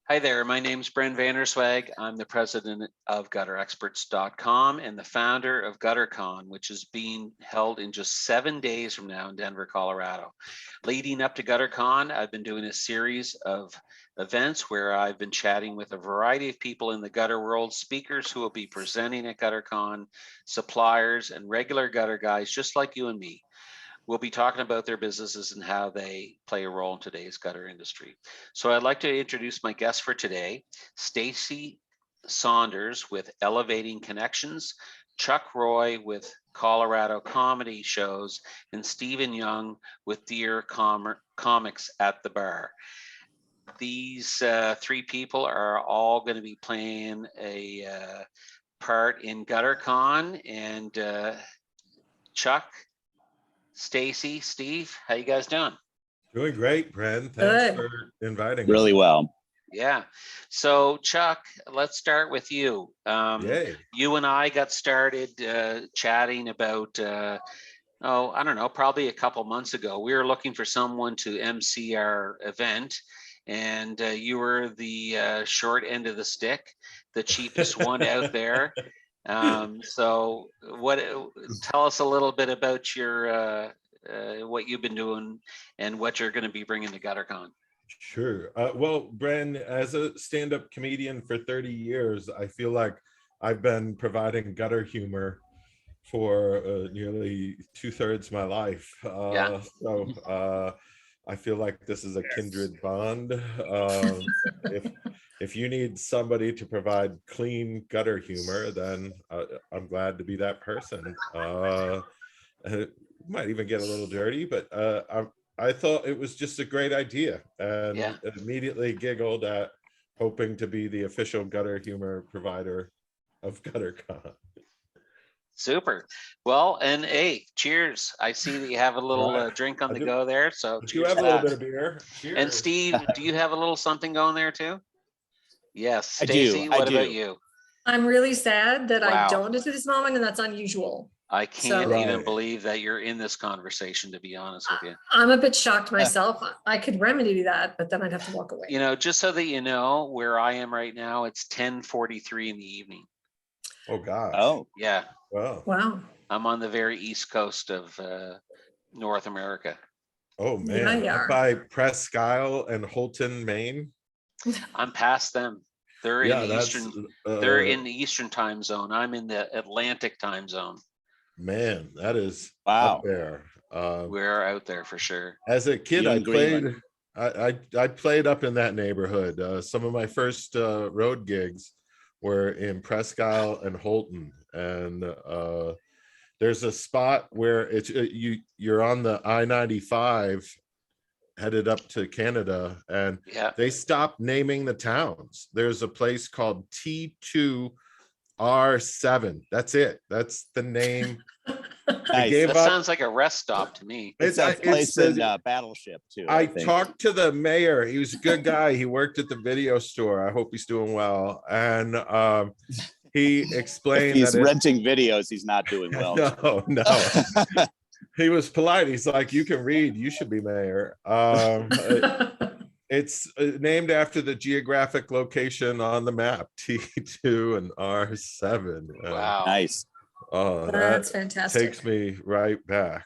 Hi there, my name's Bren Vanderswag. I'm the president of GutterExperts.com and the founder of Gutter-Con, which is being held in just 7 days from now in Denver, Colorado. Leading up to Gutter-Con, I've been doing a series of events where I've been chatting with a variety of people in the gutter world, speakers who will be presenting at Gutter-Con, suppliers, and regular gutter guys just like you and me. We'll be talking about their businesses and how they play a role in today's gutter industry. So I'd like to introduce my guest for today, Stacey Sanders with Elevating Connections, Chuck Roy with Colorado Comedy Shows, and Stephen Young with Dear Comics at the Bar. These three people are all going to be playing a part in Gutter-Con, and Chuck, Stacey, Steve, how you guys doing? Doing great, Bren. Thanks for inviting really us. well. Yeah. So Chuck, let's start with you. You and I got started chatting about, I don't know, probably a couple months ago. We were looking for someone to MC our event, and you were the short end of the stick, the cheapest one out there. So tell us a little bit about your what you've been doing and what you're going to be bringing to Gutter-Con. Sure. Well, Bren, as a stand-up comedian for 30 years, I feel like I've been providing gutter humor for nearly 2/3 my life. So I feel like this is a kindred bond. If you need somebody to provide clean gutter humor, then I'm glad to be that person. It might even get a little dirty, but I thought it was just a great idea, and immediately giggled at hoping to be the official gutter humor provider of Gutter-Con. Super. Well, and hey, cheers. I see that you have a little drink on the go there. So you have a little bit of beer. Cheers. And Steve, do you have a little something going there too? Yes. I Stacey, do. what about you? I'm really sad that Wow. I don't at this moment, and that's unusual. I can't So- even believe that you're in this conversation, to be honest with you. I'm a bit shocked myself. I could remedy that, but then I'd have to walk away. You know, just so that you know where I am right now, it's 10:43 in the evening. Oh gosh. Oh, Yeah. Wow. Wow. I'm on the very east coast of North America. Oh man. you Up are. by Presque Isle and Holton, Maine. I'm past them. They're Yeah, in the that's eastern. They're in the eastern time zone. I'm in the Atlantic time zone. man, that is wow. up there. We're out there for sure. As a kid, You I in Greenland. played. I played up in that neighborhood. Some of my first road gigs were in Presque Isle and Holton, and there's a spot where it's you're on the I-95 headed up to Canada, and they stopped naming the towns. There's a place called T2R7. That's it. That's the name. Nice. That sounds like a rest stop to me. It's a place in Battleship too. I talked to the mayor. He was a good guy. He worked at the video store. I hope he's doing well. And he explained if he's that renting videos, he's not doing well. No. He was polite. He's like, you can read. You should be mayor. It's named after the geographic location on the map, T2 and R7. Wow. Nice. Oh, That's fantastic. Takes me right back.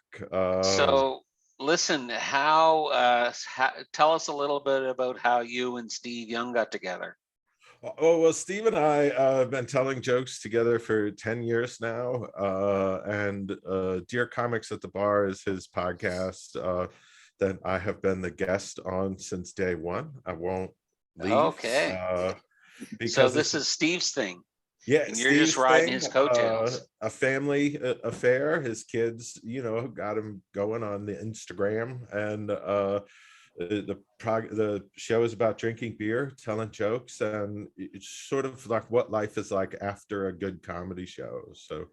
So listen, tell us a little bit about how you and Steve Young got together. Oh, well, Steve and I have been telling jokes together for 10 years now. And Dear Comics at the Bar is his podcast that I have been the guest on since day one. I won't leave. Okay. So this is Steve's thing. Yeah, and you're just riding his coattails. A family affair. His kids, got him going on the Instagram, and the show is about drinking beer, telling jokes, and it's sort of like what life is like after a good comedy show. So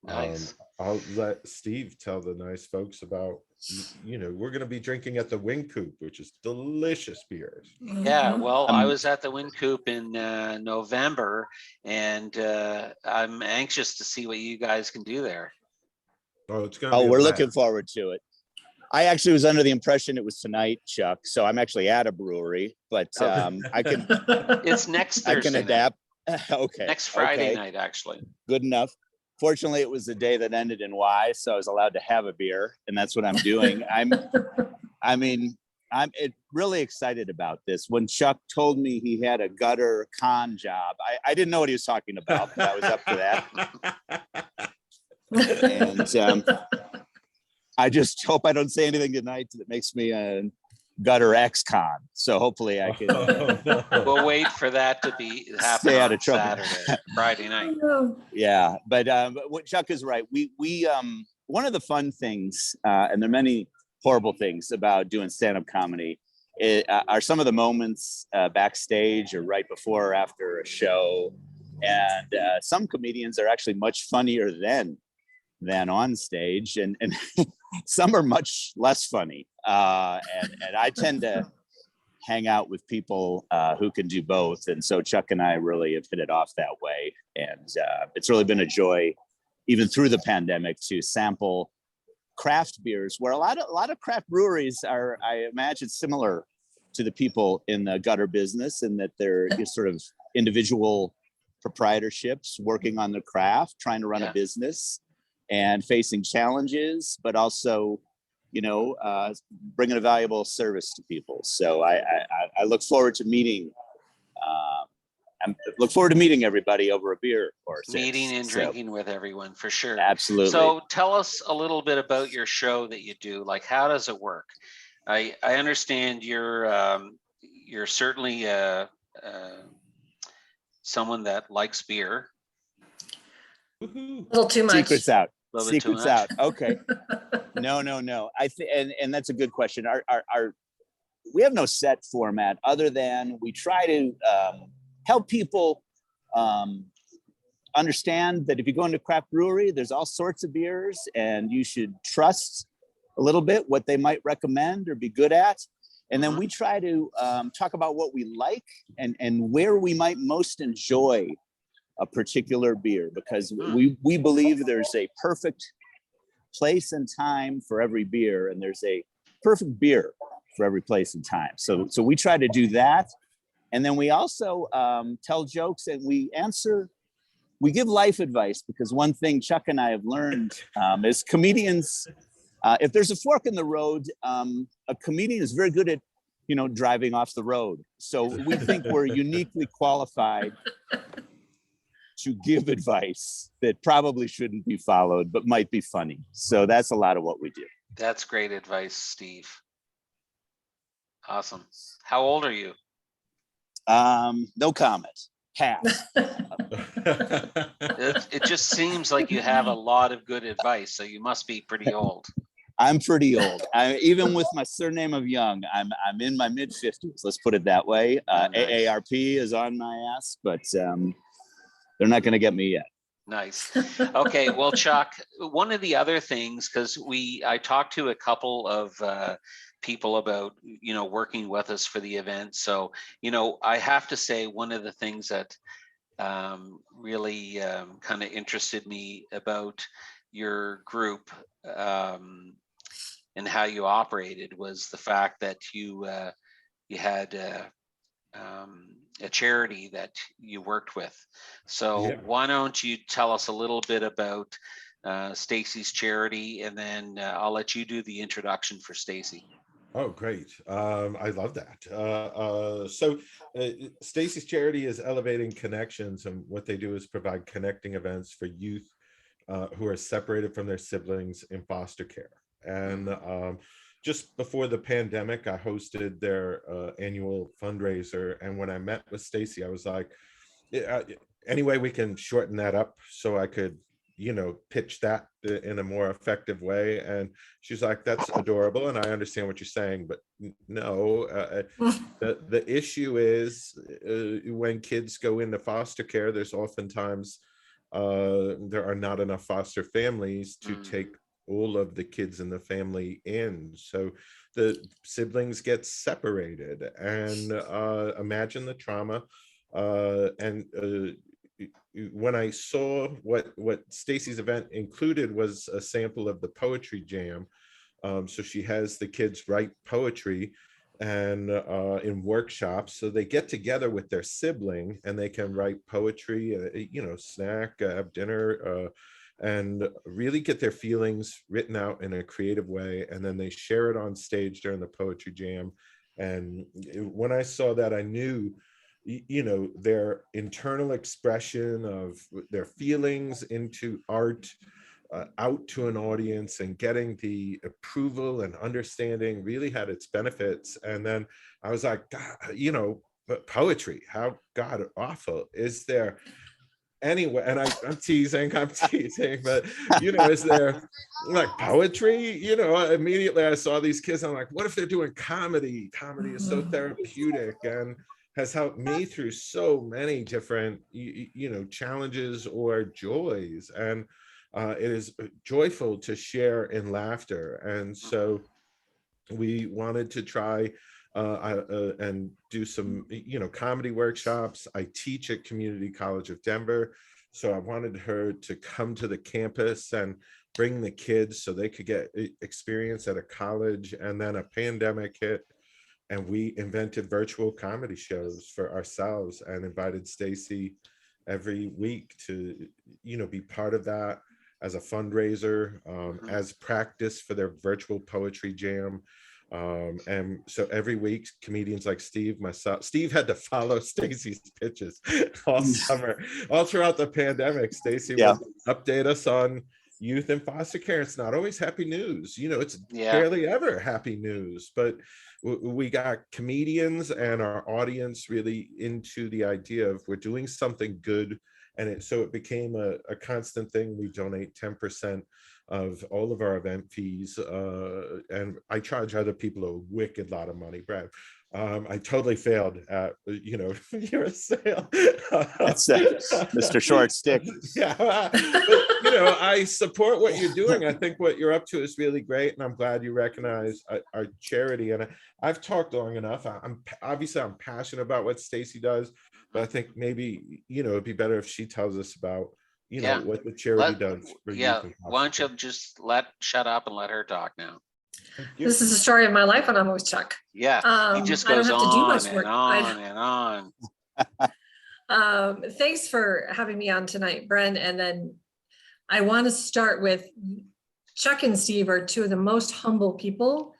nice. I'll let Steve tell the nice folks about, we're going to be drinking at the Wing Coop, which is delicious beers. Yeah, well, I was at the Wing Coop in November, and I'm anxious to see what you guys can do there. Oh, it's going to be we're looking forward to it. I actually was under the impression it was tonight, Chuck. So I'm actually at a brewery, but I can It's next I can Thursday night. adapt. Okay. Next Friday okay. night, actually. Good enough. Fortunately, it was the day that ended in Y, so I was allowed to have a beer, and that's what I'm doing. I'm really excited about this. When Chuck told me he had a gutter con job, I didn't know what he was talking about, but I was up for that. And I just hope I don't say anything tonight that makes me a gutter ex-con. So hopefully I can We'll wait for that to happen stay out on of trouble. Saturday, Friday night. Yeah, but what Chuck is right. We one of the fun things, and there are many horrible things about doing stand-up comedy, are some of the moments backstage or right before or after a show, and some comedians are actually much funnier than on stage, and some are much less funny. And I tend to hang out with people who can do both. And so Chuck and I really have hit it off that way. And it's really been a joy, even through the pandemic, to sample craft beers, where a lot of craft breweries are, I imagine, similar to the people in the gutter business, in that they're sort of individual proprietorships working on the craft, trying to run a business and facing challenges, but also, bringing a valuable service to people. So I look forward to meeting. Look forward to meeting everybody over a beer or six. Meeting and drinking with everyone, for sure. Absolutely. So tell us a little bit about your show that you do. Like, how does it work? I understand you're certainly someone that likes beer. A little too much. Secrets out. Secrets out. Okay. No. I think, and that's a good question. Our we have no set format other than we try to help people understand that if you go into a craft brewery, there's all sorts of beers, and you should trust a little bit what they might recommend or be good at. And then we try to talk about what we like and where we might most enjoy a particular beer, because we believe there's a perfect place and time for every beer, and there's a perfect beer for every place and time. So we try to do that. And then we also tell jokes, and we give life advice, because one thing Chuck and I have learned is comedians, if there's a fork in the road, a comedian is very good at, driving off the road. So we think we're uniquely qualified to give advice that probably shouldn't be followed, but might be funny. So that's a lot of what we do. That's great advice, Steve. Awesome. How old are you? No comment. Half. It just seems like you have a lot of good advice, so you must be pretty old. I'm pretty old. Even with my surname of Young, I'm in my mid 50s. Let's put it that way. Nice. AARP is on my ass, but they're not going to get me yet. Nice. Okay. Well, Chuck, one of the other things, because I talked to a couple of people about, working with us for the event. So, I have to say, one of the things that really kind of interested me about your group and how you operated was the fact that you had a charity that you worked with. So why don't you tell us a little bit about Staceys Charity, and then I'll let you do the introduction for Stacey. Oh, great. I love that. So Stacey's Charity is elevating connections, and what they do is provide connecting events for youth who are separated from their siblings in foster care. And just before the pandemic, I hosted their annual fundraiser. And when I met with Stacey, I was like, any way we can shorten that up so I could, pitch that in a more effective way. And she's like, that's adorable, and I understand what you're saying, but no, the issue is when kids go into foster care, there's oftentimes there are not enough foster families to take all of the kids in the family in. So the siblings get separated, and imagine the trauma. When I saw what Stacey's event included was a sample of the poetry jam, So she has the kids write poetry and in workshops, so they get together with their sibling and they can write poetry, snack, have dinner, and really get their feelings written out in a creative way, and then they share it on stage during the poetry jam. And when I saw that, I knew, their internal expression of their feelings into art, out to an audience and getting the approval and understanding really had its benefits. And then I was like, God, but poetry, how god awful is there anyway? And I'm teasing, but is there like poetry? Immediately I saw these kids, I'm like, what if they're doing comedy? Comedy is so therapeutic and has helped me through so many different challenges or joys, and it is joyful to share in laughter. And so we wanted to try and do some comedy workshops. I teach at Community College of Denver, so I wanted her to come to the campus and bring the kids so they could get experience at a college. And then a pandemic hit, and we invented virtual comedy shows for ourselves and invited Stacey every week to be part of that as a fundraiser, as practice for their virtual poetry jam. And so every week, comedians like Steve, myself, Steve had to follow Stacey's pitches all summer, all throughout the pandemic. Stacey would update us on youth in foster care. It's not always happy news, it's barely ever happy news, but we got comedians and our audience really into the idea of we're doing something good. And so it became a constant thing. We donate 10% of all of our event fees. And I charge other people a wicked lot of money, Brad. I totally failed at, your sale. That's Mr. Short Stick. Yeah, but, I support what you're doing. I think what you're up to is really great. And I'm glad you recognize our charity. And I've talked long enough. I'm passionate about what Stacey does. But I think maybe, it'd be better if she tells us about, what the charity does. Why don't you just shut up and let her talk now? This is the story of my life when I'm with Chuck. Yeah, he just goes on and on and on. Thanks for having me on tonight, Bren. And then I want to start with Chuck and Steve are two of the most humble people,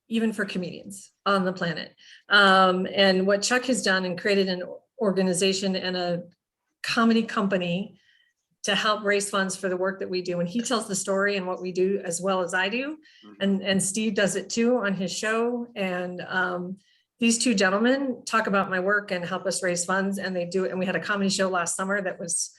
even for comedians on the planet. And what Chuck has done and created an organization and a comedy company to help raise funds for the work that we do. And he tells the story and what we do as well as I do. And Steve does it too on his show. And these two gentlemen talk about my work and help us raise funds, and they do it. And we had a comedy show last summer that was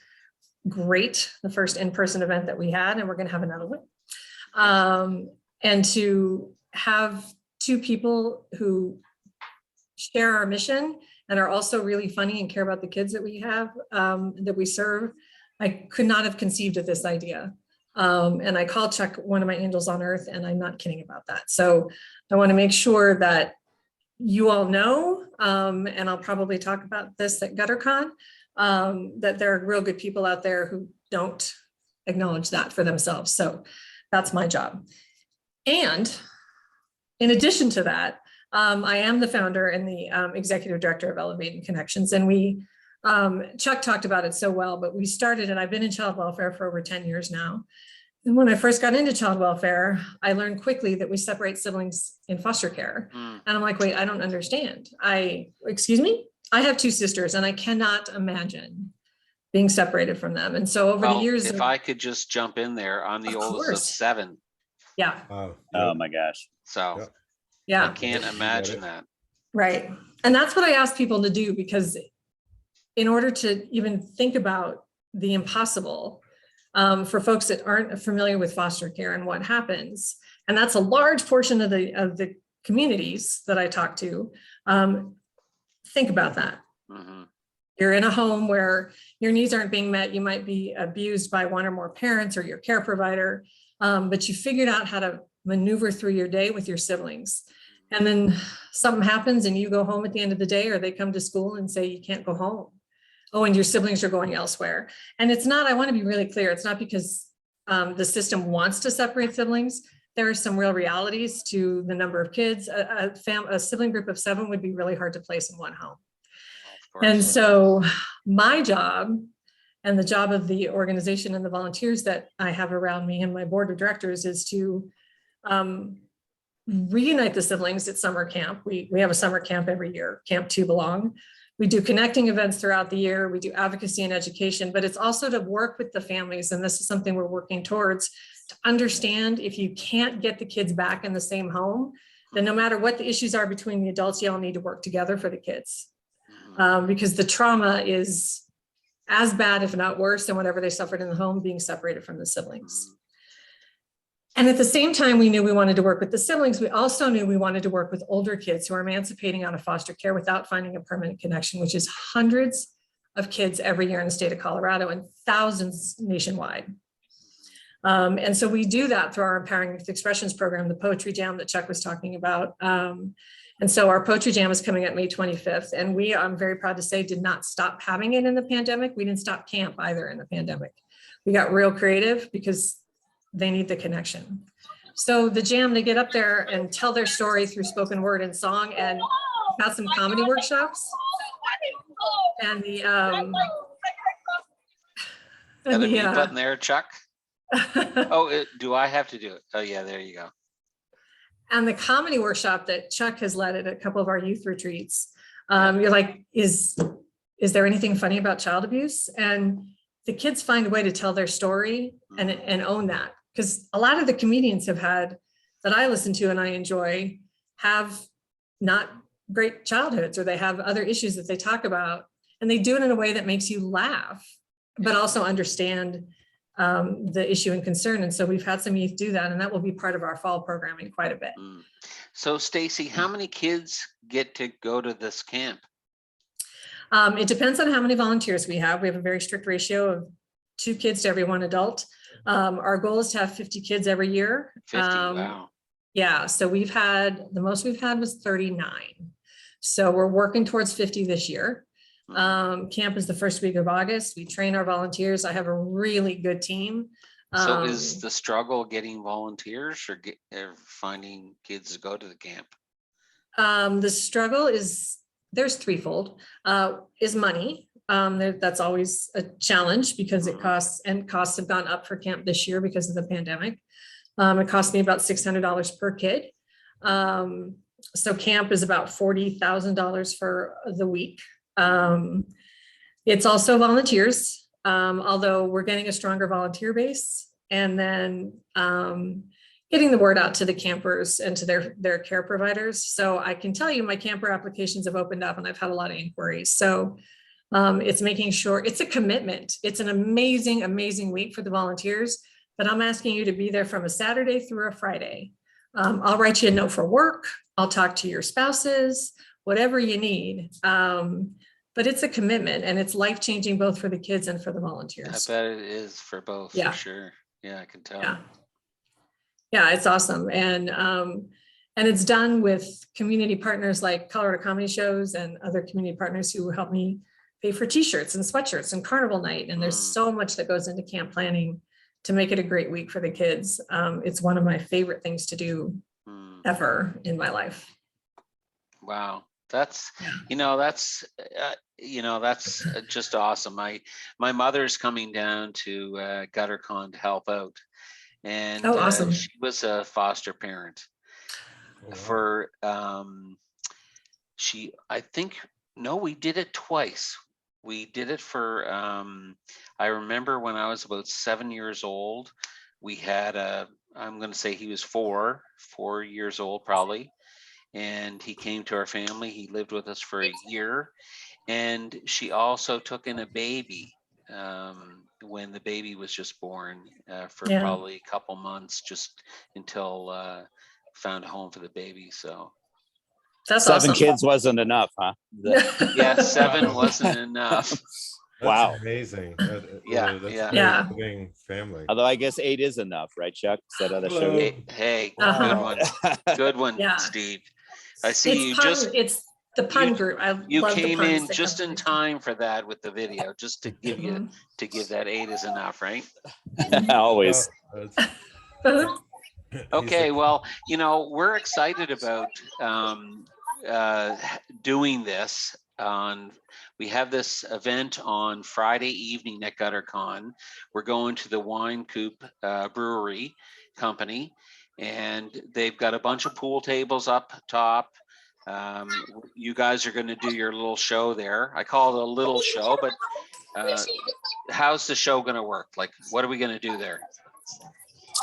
great, the first in-person event that we had, and we're gonna have another one. And to have two people who share our mission and are also really funny and care about the kids that we have, that we serve, I could not have conceived of this idea. And I call Chuck one of my angels on earth, and I'm not kidding about that. So I want to make sure that you all know, and I'll probably talk about this at Gutter-Con, that there are real good people out there who don't acknowledge that for themselves. So that's my job. And in addition to that, I am the founder and the executive director of Elevating Connections. And we, Chuck talked about it so well, but we started, and I've been in child welfare for over 10 years now. And when I first got into child welfare, I learned quickly that we separate siblings in foster care. And I'm like, wait, I don't understand. Excuse me? I have two sisters, and I cannot imagine being separated from them. And so over the years, if I could just jump in there, I'm the oldest of 7. Yeah. Oh my gosh. So yeah, I can't imagine that. Right. And that's what I ask people to do, because in order to even think about the impossible, for folks that aren't familiar with foster care and what happens, and that's a large portion of the communities that I talk to, think about that. You're in a home where your needs aren't being met. You might be abused by one or more parents or your care provider, but you figured out how to maneuver through your day with your siblings. And then something happens and you go home at the end of the day, or they come to school and say you can't go home. Oh, and your siblings are going elsewhere. And it's not, I want to be really clear, it's not because the system wants to separate siblings. there are some real realities to the number of kids. A sibling group of 7 would be really hard to place in one home. And so my job and the job of the organization and the volunteers that I have around me and my board of directors is to reunite the siblings at summer camp. We have a summer camp every year, Camp 2 Belong. We do connecting events throughout the year. We do advocacy and education, but it's also to work with the families. And this is something we're working towards, to understand if you can't get the kids back in the same home, then no matter what the issues are between the adults, you all need to work together for the kids. Because the trauma is as bad, if not worse, than whatever they suffered in the home, being separated from the siblings. And at the same time, we knew we wanted to work with the siblings. We also knew we wanted to work with older kids who are emancipating out of foster care without finding a permanent connection, which is hundreds of kids every year in the state of Colorado and thousands nationwide. And so we do that through our Empowering Youth Expressions program, the Poetry Jam that Chuck was talking about. And so our Poetry Jam is coming up May 25th. And we, I'm very proud to say, did not stop having it in the pandemic. We didn't stop camp either in the pandemic. We got real creative because they need the connection. So the jam, they get up there and tell their story through spoken word and song, and got some comedy workshops. And the button there, Chuck. Oh, do I have to do it? Oh yeah, there you go. And the comedy workshop that Chuck has led at a couple of our youth retreats. You're like, is there anything funny about child abuse? And the kids find a way to tell their story and own that. Because a lot of the comedians have had, that I listen to and I enjoy, have not great childhoods, or they have other issues that they talk about, and they do it in a way that makes you laugh, but also understand the issue and concern. And so we've had some youth do that, and that will be part of our fall programming quite a bit. So Stacey, how many kids get to go to this camp? It depends on how many volunteers we have. We have a very strict ratio of 2 kids to every 1 adult. Our goal is to have 50 kids every year. 50, wow. Yeah, so the most we've had was 39. So we're working towards 50 this year. Camp is the first week of August. We train our volunteers. I have a really good team. So is the struggle getting volunteers or finding kids to go to the camp? The struggle is, there's threefold, is money. That's always a challenge because it costs have gone up for camp this year because of the pandemic. It cost me about $600 per kid. So camp is about $40,000 for the week. It's also volunteers, although we're getting a stronger volunteer base, and then getting the word out to the campers and to their care providers. So I can tell you my camper applications have opened up and I've had a lot of inquiries. So it's making sure, it's a commitment. It's an amazing, amazing week for the volunteers, but I'm asking you to be there from a Saturday through a Friday. I'll write you a note for work. I'll talk to your spouses, whatever you need. But it's a commitment, and it's life-changing both for the kids and for the volunteers. I bet it is for both, for sure. Yeah, I can tell. Yeah, it's awesome. And it's done with community partners like Colorado Comedy Shows and other community partners who help me pay for t-shirts and sweatshirts and carnival night. And there's so much that goes into camp planning to make it a great week for the kids. It's one of my favorite things to do ever in my life. Wow. That's just awesome. My mother's coming down to Gutter-Con to help out, and awesome. She was a foster parent for we did it twice. We did it for I remember when I was about 7 years old, we had I'm going to say he was 4 years old probably. And he came to our family. He lived with us for a year, and she also took in a baby when the baby was just born for probably a couple months, just until found a home for the baby. So that's 7 awesome. kids wasn't enough, huh? Yeah, 7 wasn't enough. That's wow, amazing. Yeah. That's a big family. Although I guess 8 is enough, right, Chuck? Is that how that show you? Hey, Uh-huh. good one, Steve. I see it's the pun group. You love the came puns in that just come in through. time for that with the video, just to give you that 8 is enough, right? Always. Okay, well, we're excited about doing this. We have this event on Friday evening at Gutter-Con. We're going to the Wine Coop Brewery Company, and they've got a bunch of pool tables up top. You guys are going to do your little show there. I call it a little show, but how's the show going to work? Like, what are we going to do there?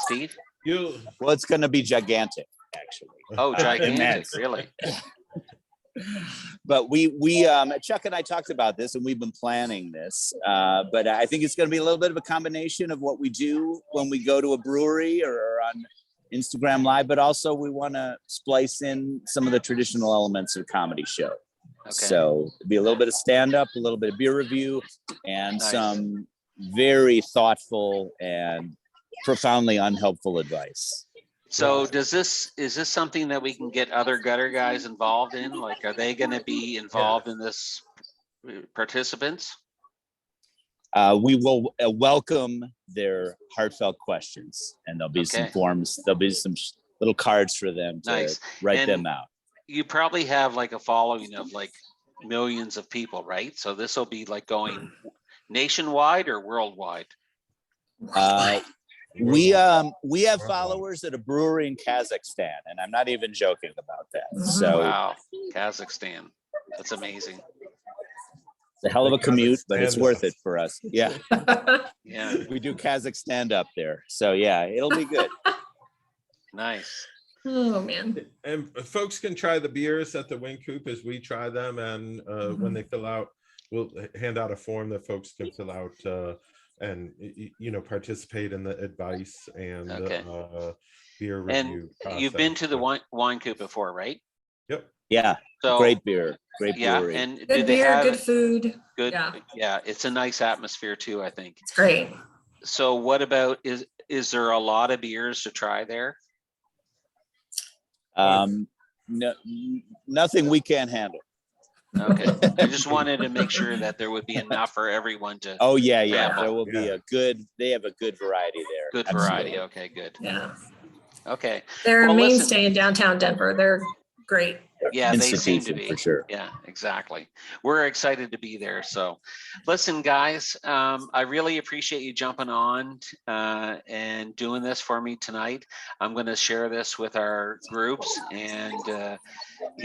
Steve? Well, it's going to be gigantic, actually. Oh, gigantic, really? But Chuck and I talked about this, and we've been planning this. But I think it's going to be a little bit of a combination of what we do when we go to a brewery or on Instagram Live, but also we want to splice in some of the traditional elements of a comedy show. Okay. So it'll be a little bit of stand-up, a little bit of beer review, and some very thoughtful and profoundly unhelpful advice. So is this something that we can get other gutter guys involved in? Like, are they going to be involved in this, participants? We will welcome their heartfelt questions, and there'll be some forms. There'll be some little cards for them to write them out. You probably have like a following of like millions of people, right? So this will be like going nationwide or worldwide? We have followers at a brewery in Kazakhstan, and I'm not even joking about that. So wow, Kazakhstan, that's amazing. It's a hell of a commute, but it's worth it for us. Yeah. Yeah. We do Kazakh stand up there. So yeah, it'll be good. Nice. Oh man. And folks can try the beers at the Wine Coop as we try them. And when they fill out, we'll hand out a form that folks can fill out and participate in the advice and beer review. And you've been to the wine Coop before, right? Yep. Yeah. So great beer, great brewery. Yeah, and good beer, good food. Good. Yeah, it's a nice atmosphere too, I think. It's great. So what about, is there a lot of beers to try there? No, nothing we can't handle. Okay. I just wanted to make sure that there would be enough for everyone to. Oh yeah. There will be they have a good variety there. Good variety. Okay, good. Yeah. Okay. They're a mainstay in downtown Denver. They're great. Yeah, they seem to be. For sure. Yeah, exactly. We're excited to be there. So listen, guys, I really appreciate you jumping on and doing this for me tonight. I'm going to share this with our groups, and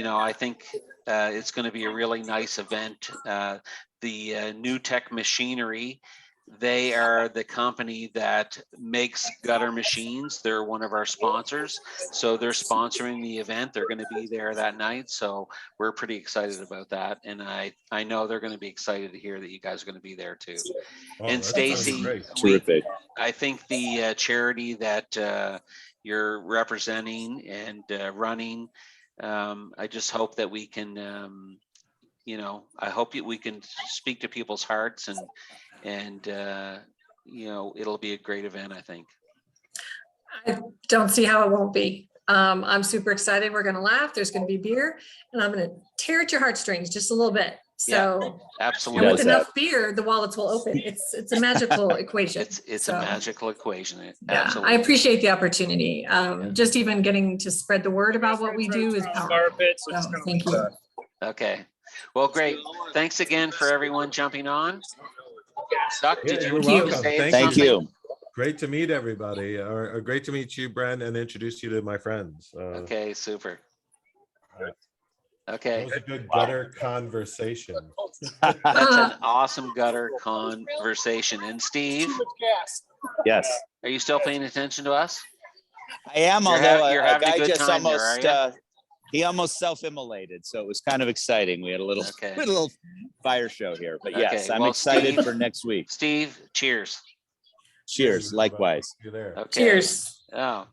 I think it's going to be a really nice event. The New Tech Machinery, they are the company that makes gutter machines. They're one of our sponsors. So they're sponsoring the event. They're going to be there that night. So we're pretty excited about that. And I know they're going to be excited to hear that you guys are going to be there too. Oh, and Stacey, terrific. I think the charity that you're representing and running, I just hope that we can, I hope we can speak to people's hearts and it'll be a great event, I think. I don't see how it won't be. I'm super excited. We're going to laugh. There's going to be beer, and I'm going to tear at your heartstrings just a little bit. So absolutely. And with enough beer, the wallets will open. It's a magical equation. It's a magical equation. Absolutely. I appreciate the opportunity. Just even getting to spread the word about what we do is powerful. So, thank you. Okay. Well, great. Thanks again for everyone jumping on. Chuck, did you want to say Thank you. Great to meet everybody, or great to meet you, Brent, and introduce you to my friends. Okay, super. Right. Okay. That was a good gutter conversation. That's an awesome gutter conversation. And Steve? Yes. Are you still paying attention to us? I am, although a guy just almost he almost self-immolated, so it was kind of exciting. We had a little fire show here, but yes, I'm excited for next week. Steve, cheers. Cheers, likewise. You're there. Okay. Cheers. Oh.